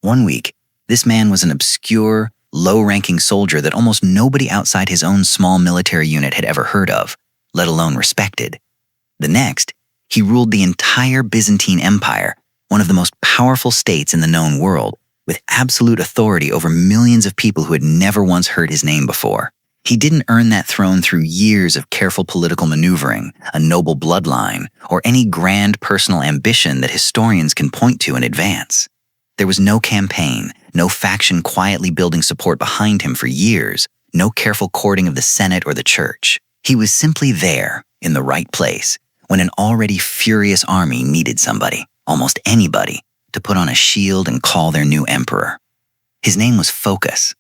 One week, this man was an obscure, low-ranking soldier that almost nobody outside his own small military unit had ever heard of, let alone respected. The next, he ruled the entire Byzantine Empire, one of the most powerful states in the known world, with absolute authority over millions of people who had never once heard his name before. He didn't earn that throne through years of careful political maneuvering, a noble bloodline, or any grand personal ambition that historians can point to in advance. There was no campaign, no faction quietly building support behind him for years, no careful courting of the Senate or the church. He was simply there, in the right place, when an already furious army needed somebody, almost anybody, to put on a shield and call their new emperor. His name was Phocas.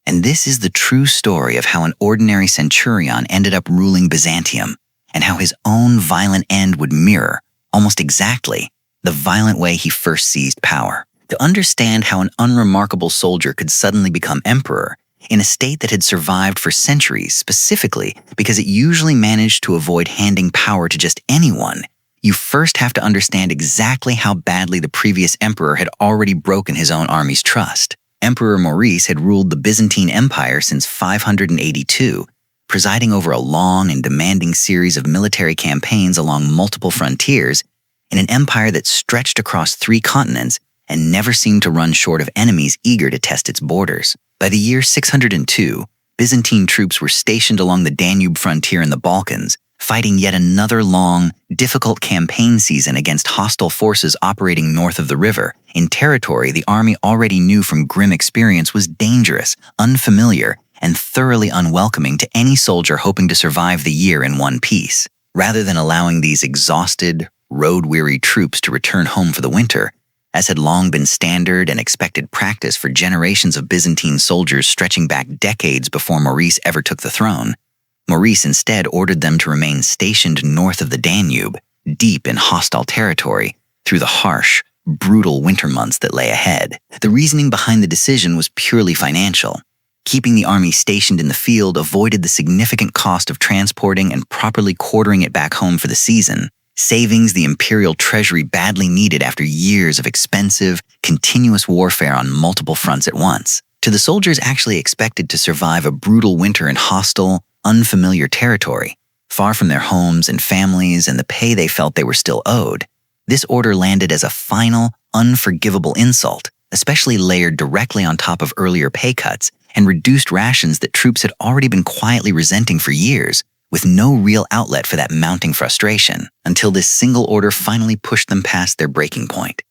And this is the true story of how an ordinary centurion ended up ruling Byzantium, and how his own violent end would mirror, almost exactly, the violent way he first seized power. To understand how an unremarkable soldier could suddenly become emperor in a state that had survived for centuries specifically because it usually managed to avoid handing power to just anyone, you first have to understand exactly how badly the previous emperor had already broken his own army's trust. Emperor Maurice had ruled the Byzantine Empire since 582, presiding over a long and demanding series of military campaigns along multiple frontiers in an empire that stretched across 3 continents and never seemed to run short of enemies eager to test its borders. By the year 602, Byzantine troops were stationed along the Danube frontier in the Balkans, fighting yet another long, difficult campaign season against hostile forces operating north of the river, in territory the army already knew from grim experience was dangerous, unfamiliar, and thoroughly unwelcoming to any soldier hoping to survive the year in one piece. Rather than allowing these exhausted, road-weary troops to return home for the winter, as had long been standard and expected practice for generations of Byzantine soldiers stretching back decades before Maurice ever took the throne, Maurice instead ordered them to remain stationed north of the Danube, deep in hostile territory, through the harsh, brutal winter months that lay ahead. The reasoning behind the decision was purely financial. Keeping the army stationed in the field avoided the significant cost of transporting and properly quartering it back home for the season, savings the imperial treasury badly needed after years of expensive, continuous warfare on multiple fronts at once. To the soldiers actually expected to survive a brutal winter in hostile, unfamiliar territory, far from their homes and families and the pay they felt they were still owed, this order landed as a final, unforgivable insult, especially layered directly on top of earlier pay cuts and reduced rations that troops had already been quietly resenting for years, with no real outlet for that mounting frustration, until this single order finally pushed them past their breaking point.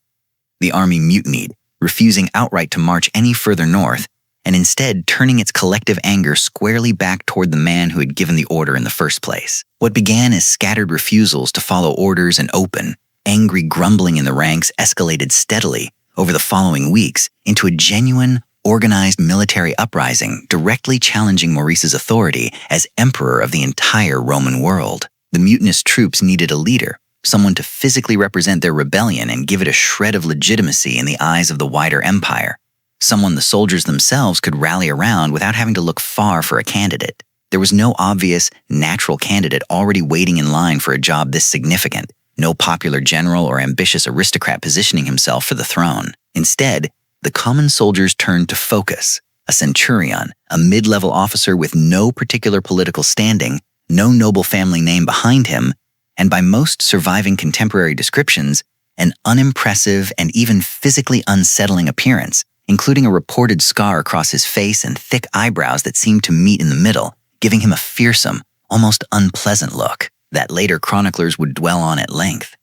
The army mutinied, refusing outright to march any further north, and instead turning its collective anger squarely back toward the man who had given the order in the first place. What began as scattered refusals to follow orders and open, angry grumbling in the ranks escalated steadily over the following weeks into a genuine, organized military uprising directly challenging Maurice's authority as emperor of the entire Roman world. The mutinous troops needed a leader, someone to physically represent their rebellion and give it a shred of legitimacy in the eyes of the wider empire, someone the soldiers themselves could rally around without having to look far for a candidate. There was no obvious, natural candidate already waiting in line for a job this significant, no popular general or ambitious aristocrat positioning himself for the throne. Instead, the common soldiers turned to Phocas, a centurion, a mid-level officer with no particular political standing, no noble family name behind him, and by most surviving contemporary descriptions, an unimpressive and even physically unsettling appearance, including a reported scar across his face and thick eyebrows that seemed to meet in the middle, giving him a fearsome, almost unpleasant look that later chroniclers would dwell on at length.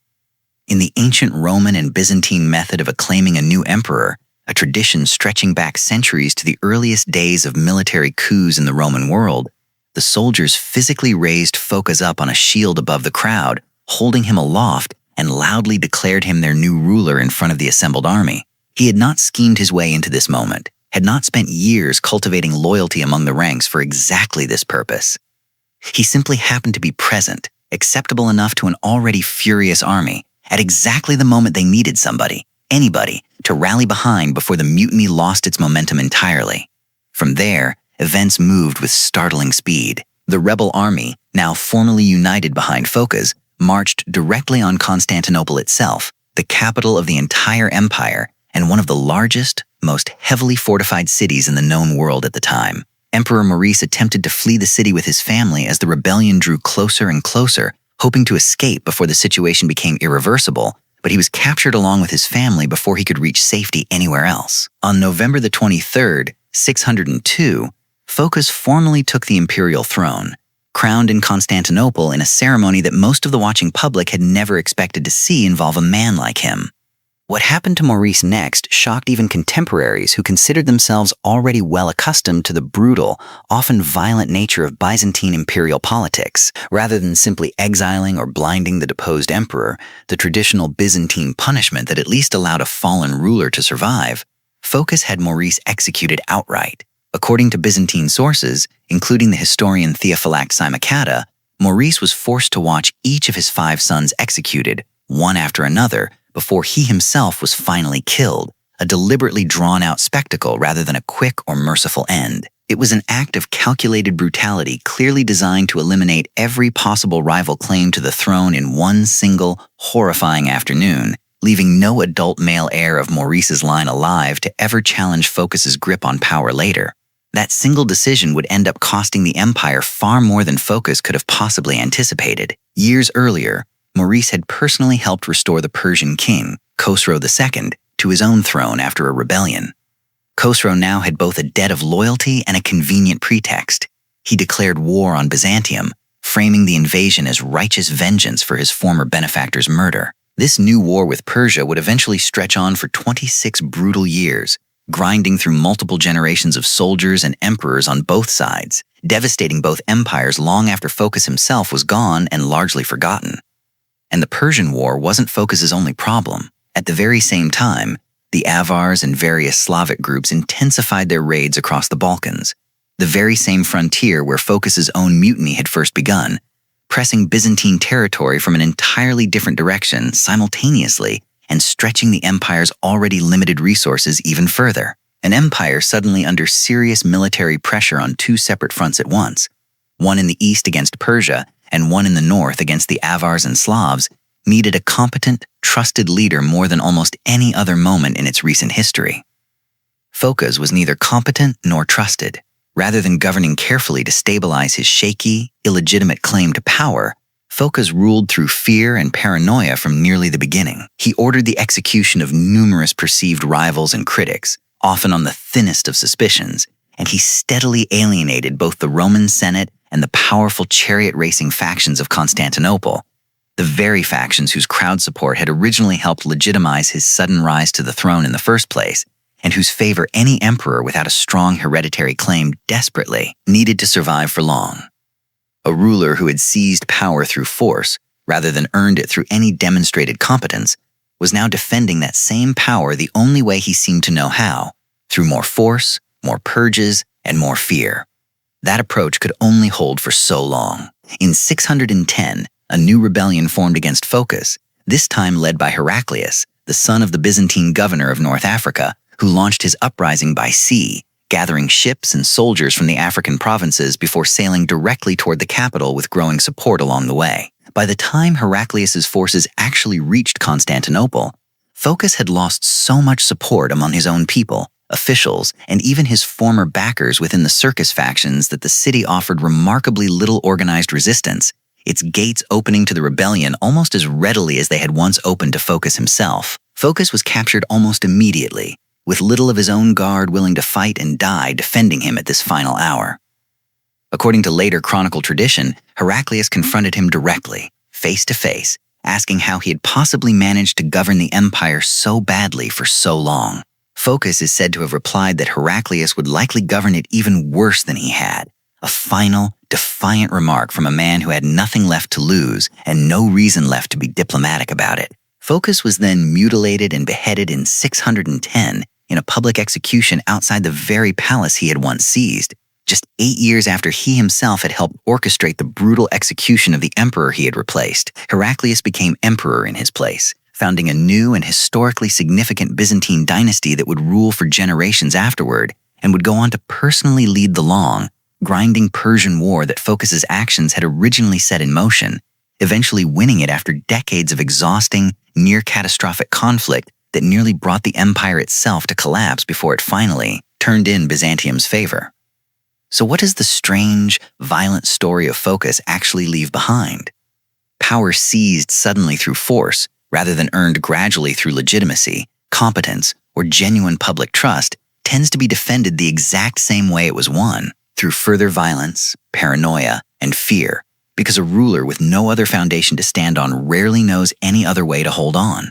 In the ancient Roman and Byzantine method of acclaiming a new emperor, a tradition stretching back centuries to the earliest days of military coups in the Roman world, the soldiers physically raised Phocas up on a shield above the crowd, holding him aloft, and loudly declared him their new ruler in front of the assembled army. He had not schemed his way into this moment, had not spent years cultivating loyalty among the ranks for exactly this purpose. He simply happened to be present, acceptable enough to an already furious army, at exactly the moment they needed somebody, anybody, to rally behind before the mutiny lost its momentum entirely. From there, events moved with startling speed. The rebel army, now formally united behind Phocas, marched directly on Constantinople itself, the capital of the entire empire, and one of the largest, most heavily fortified cities in the known world at the time. Emperor Maurice attempted to flee the city with his family as the rebellion drew closer and closer, hoping to escape before the situation became irreversible, but he was captured along with his family before he could reach safety anywhere else. On November the 23rd, 602, Phocas formally took the imperial throne, crowned in Constantinople in a ceremony that most of the watching public had never expected to see involve a man like him. What happened to Maurice next shocked even contemporaries who considered themselves already well accustomed to the brutal, often violent nature of Byzantine imperial politics. Rather than simply exiling or blinding the deposed emperor, the traditional Byzantine punishment that at least allowed a fallen ruler to survive, Phocas had Maurice executed outright. According to Byzantine sources, including the historian Theophylact Simocatta, Maurice was forced to watch each of his 5 sons executed, one after another, before he himself was finally killed, a deliberately drawn-out spectacle rather than a quick or merciful end. It was an act of calculated brutality clearly designed to eliminate every possible rival claim to the throne in one single, horrifying afternoon, leaving no adult male heir of Maurice's line alive to ever challenge Phocas's grip on power later. That single decision would end up costing the empire far more than Phocas could have possibly anticipated. Years earlier, Maurice had personally helped restore the Persian king, Khosrow II, to his own throne after a rebellion. Khosrow now had both a debt of loyalty and a convenient pretext. He declared war on Byzantium, framing the invasion as righteous vengeance for his former benefactor's murder. This new war with Persia would eventually stretch on for 26 brutal years, grinding through multiple generations of soldiers and emperors on both sides, devastating both empires long after Phocas himself was gone and largely forgotten. And the Persian War wasn't Phocas's only problem. At the very same time, the Avars and various Slavic groups intensified their raids across the Balkans, the very same frontier where Phocas's own mutiny had first begun, pressing Byzantine territory from an entirely different direction simultaneously and stretching the empire's already limited resources even further. An empire suddenly under serious military pressure on 2 separate fronts at once, one in the east against Persia and one in the north against the Avars and Slavs, needed a competent, trusted leader more than almost any other moment in its recent history. Phocas was neither competent nor trusted. Rather than governing carefully to stabilize his shaky, illegitimate claim to power, Phocas ruled through fear and paranoia from nearly the beginning. He ordered the execution of numerous perceived rivals and critics, often on the thinnest of suspicions, and he steadily alienated both the Roman Senate and the powerful chariot-racing factions of Constantinople, the very factions whose crowd support had originally helped legitimize his sudden rise to the throne in the first place, and whose favor any emperor without a strong hereditary claim desperately needed to survive for long. A ruler who had seized power through force, rather than earned it through any demonstrated competence, was now defending that same power the only way he seemed to know how, through more force, more purges, and more fear. That approach could only hold for so long. In 610, a new rebellion formed against Phocas, this time led by Heraclius, the son of the Byzantine governor of North Africa, who launched his uprising by sea, gathering ships and soldiers from the African provinces before sailing directly toward the capital with growing support along the way. By the time Heraclius's forces actually reached Constantinople, Phocas had lost so much support among his own people, officials, and even his former backers within the circus factions that the city offered remarkably little organized resistance, its gates opening to the rebellion almost as readily as they had once opened to Phocas himself. Phocas was captured almost immediately, with little of his own guard willing to fight and die defending him at this final hour. According to later chronicle tradition, Heraclius confronted him directly, face to face, asking how he had possibly managed to govern the empire so badly for so long. Phocas is said to have replied that Heraclius would likely govern it even worse than he had, a final, defiant remark from a man who had nothing left to lose and no reason left to be diplomatic about it. Phocas was then mutilated and beheaded in 610 in a public execution outside the very palace he had once seized, just 8 years after he himself had helped orchestrate the brutal execution of the emperor he had replaced. Heraclius became emperor in his place, founding a new and historically significant Byzantine dynasty that would rule for generations afterward and would go on to personally lead the long, grinding Persian war that Phocas's actions had originally set in motion, eventually winning it after decades of exhausting, near-catastrophic conflict that nearly brought the empire itself to collapse before it finally turned in Byzantium's favor. So what does the strange, violent story of Phocas actually leave behind? Power seized suddenly through force, rather than earned gradually through legitimacy, competence, or genuine public trust, tends to be defended the exact same way it was won, through further violence, paranoia, and fear, because a ruler with no other foundation to stand on rarely knows any other way to hold on.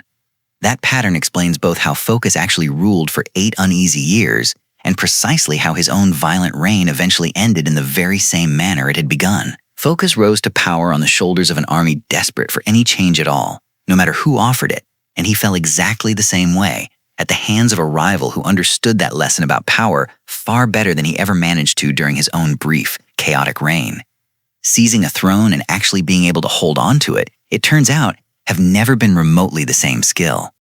That pattern explains both how Phocas actually ruled for 8 uneasy years and precisely how his own violent reign eventually ended in the very same manner it had begun. Phocas rose to power on the shoulders of an army desperate for any change at all, no matter who offered it, and he fell exactly the same way, at the hands of a rival who understood that lesson about power far better than he ever managed to during his own brief, chaotic reign. Seizing a throne and actually being able to hold on to it, it turns out, have never been remotely the same skill.